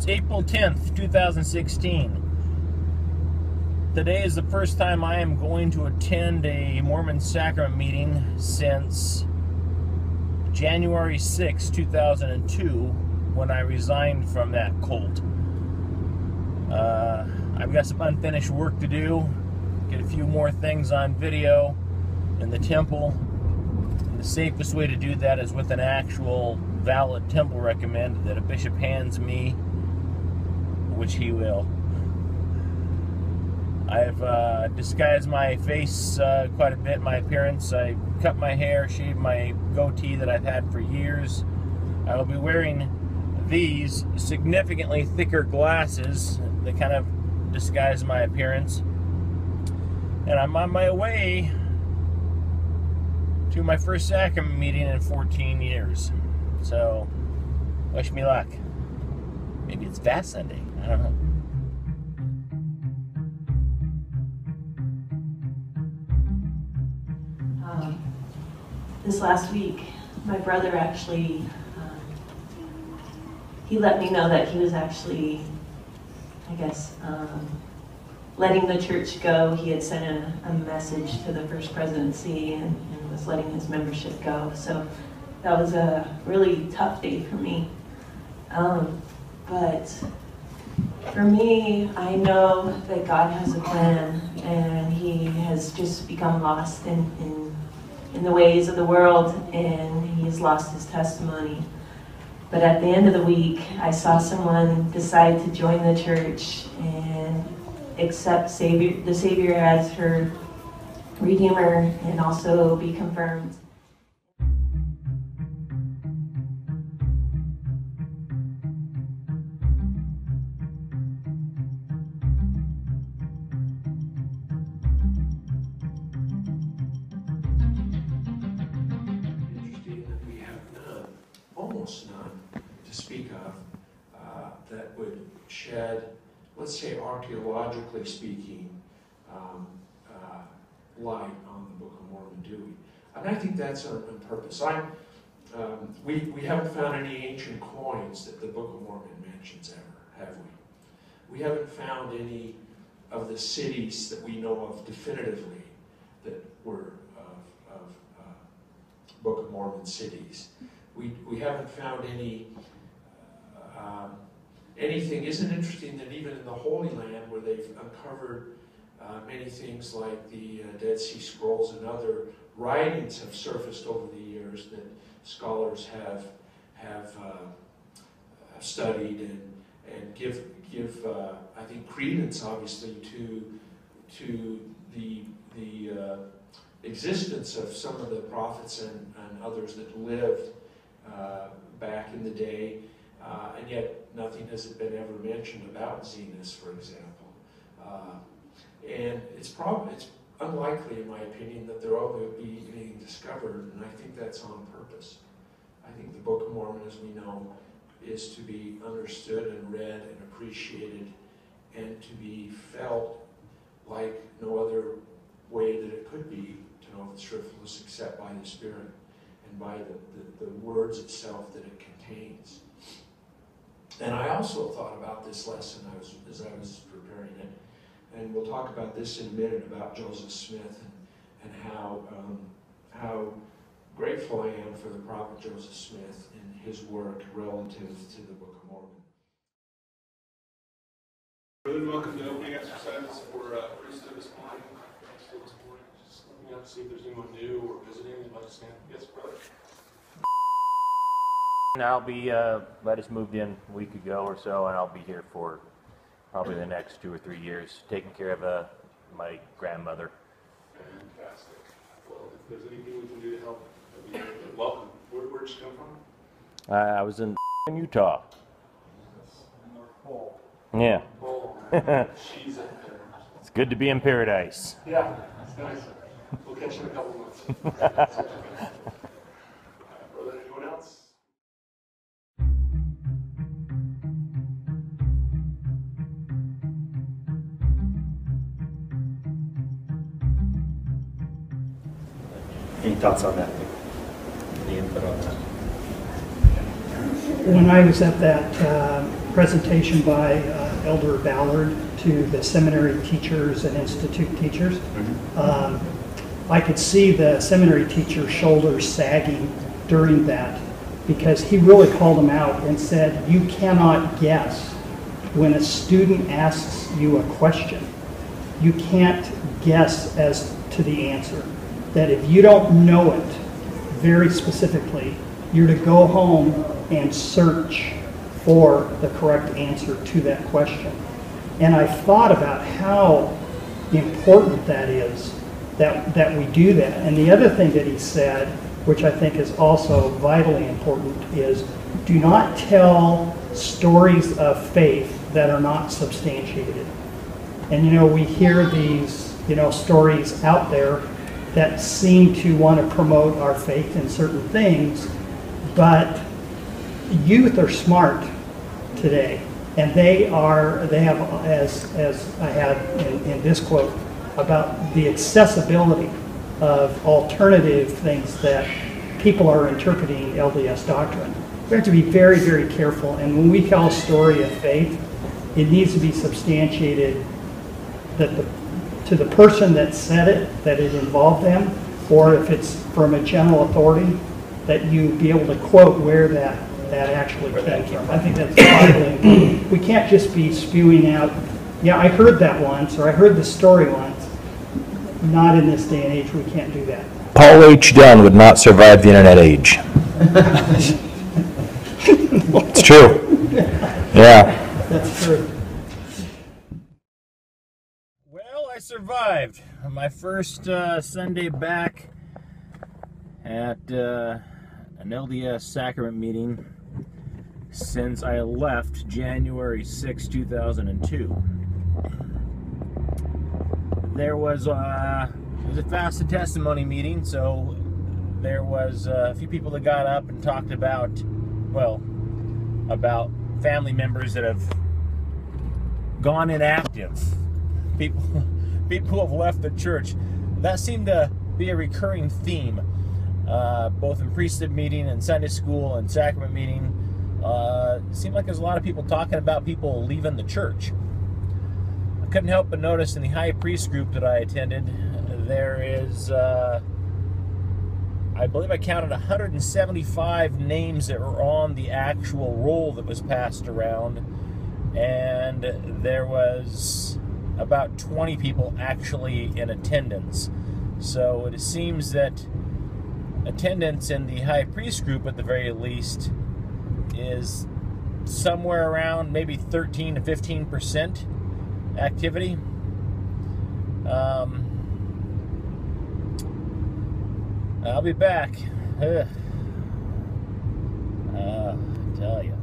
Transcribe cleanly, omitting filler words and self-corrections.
It's April 10th, 2016. Today is the first time I am going to attend a Mormon sacrament meeting since January 6, 2002, when I resigned from that cult. I've got some unfinished work to do, get a few more things on video in the temple. And the safest way to do that is with an actual valid temple recommend that a bishop hands me, which he will. I've disguised my face quite a bit, my appearance. I cut my hair, shaved my goatee that I've had for years. I will be wearing these significantly thicker glasses that kind of disguise my appearance. And I'm on my way to my first sacrament meeting in 14 years. So, wish me luck. Maybe it's Fast Sunday. I don't know. This last week, my brother actually, he let me know that he was actually, I guess, letting the church go. He had sent a message to the First Presidency and was letting his membership go. So that was a really tough day for me. But for me, I know that God has a plan, and he has just become lost in the ways of the world, and he's lost his testimony. But at the end of the week, I saw someone decide to join the church and accept the Savior as her Redeemer and also be confirmed. Almost none to speak of that would shed, let's say archaeologically speaking, light on the Book of Mormon, do we? And I think that's on purpose. We haven't found any ancient coins that the Book of Mormon mentions ever, have we? We haven't found any of the cities that we know of definitively that were of Book of Mormon cities. We haven't found anything. Isn't it interesting that even in the Holy Land, where they've uncovered many things like the Dead Sea Scrolls and other writings have surfaced over the years that scholars have studied and give I think credence obviously to the existence of some of the prophets and others that lived back in the day, and yet nothing has been ever mentioned about Zenos, for example. And it's unlikely, in my opinion, that there will be anything discovered, and I think that's on purpose. I think the Book of Mormon, as we know, is to be understood and read and appreciated and to be felt like no other way that it could be to know if it's frivolous except by the Spirit and by the words itself that it contains. And I also thought about this lesson as I was preparing it, and we'll talk about this in a minute about Joseph Smith and how grateful I am for the prophet Joseph Smith and his work relative to the Book of Mormon. Brother, welcome to opening exercises for priesthood this morning. Just looking up to see if there's anyone new or visiting who'd like to stand. Yes, brother. I'll be, I just moved in a week ago or so, and I'll be here for probably the next 2 or 3 years, taking care of my grandmother. Fantastic. Well, if there's anything we can do to help, welcome. Where'd you come from? I was in Utah. North Pole. Yeah. Pole. She's up there. It's good to be in paradise. Yeah, it's nice. We'll catch you in a couple months. Brother, anyone else? Any thoughts on that? Any input on that? When I was at that presentation by Elder Ballard to the seminary teachers and institute teachers. I could see the seminary teacher's shoulders sagging during that, because he really called them out and said, you cannot guess when a student asks you a question. You can't guess as to the answer. That if you don't know it very specifically, you're to go home and search for the correct answer to that question. And I thought about how important that is, that we do that. And the other thing that he said, which I think is also vitally important, is do not tell stories of faith that are not substantiated. And we hear these, stories out there that seem to want to promote our faith in certain things, but youth are smart today, and they have, as I had in this quote, about the accessibility of alternative things that people are interpreting LDS doctrine. We have to be very, very careful, and when we tell a story of faith, it needs to be substantiated that to the person that said it, that it involved them, or if it's from a general authority, that you be able to quote where that actually came from. I think that's vitally important. We can't just be spewing out, yeah, I heard that once, or I heard the story once. Not in this day and age, we can't do that. Paul H. Dunn would not survive the internet age. It's true. Yeah. That's true. Well, I survived my first Sunday back at an LDS sacrament meeting since I left January 6, 2002. There was it was a fast and testimony meeting, so there was a few people that got up and talked about family members that have gone inactive, people who have left the church. That seemed to be a recurring theme, both in priesthood meeting and Sunday school and sacrament meeting. It seemed like there's a lot of people talking about people leaving the church. I couldn't help but notice in the high priest group that I attended, there is, I believe I counted 175 names that were on the actual roll that was passed around, and there was about 20 people actually in attendance. So it seems that attendance in the high priest group, at the very least, is somewhere around maybe 13 to 15% activity. I'll be back. Tell you.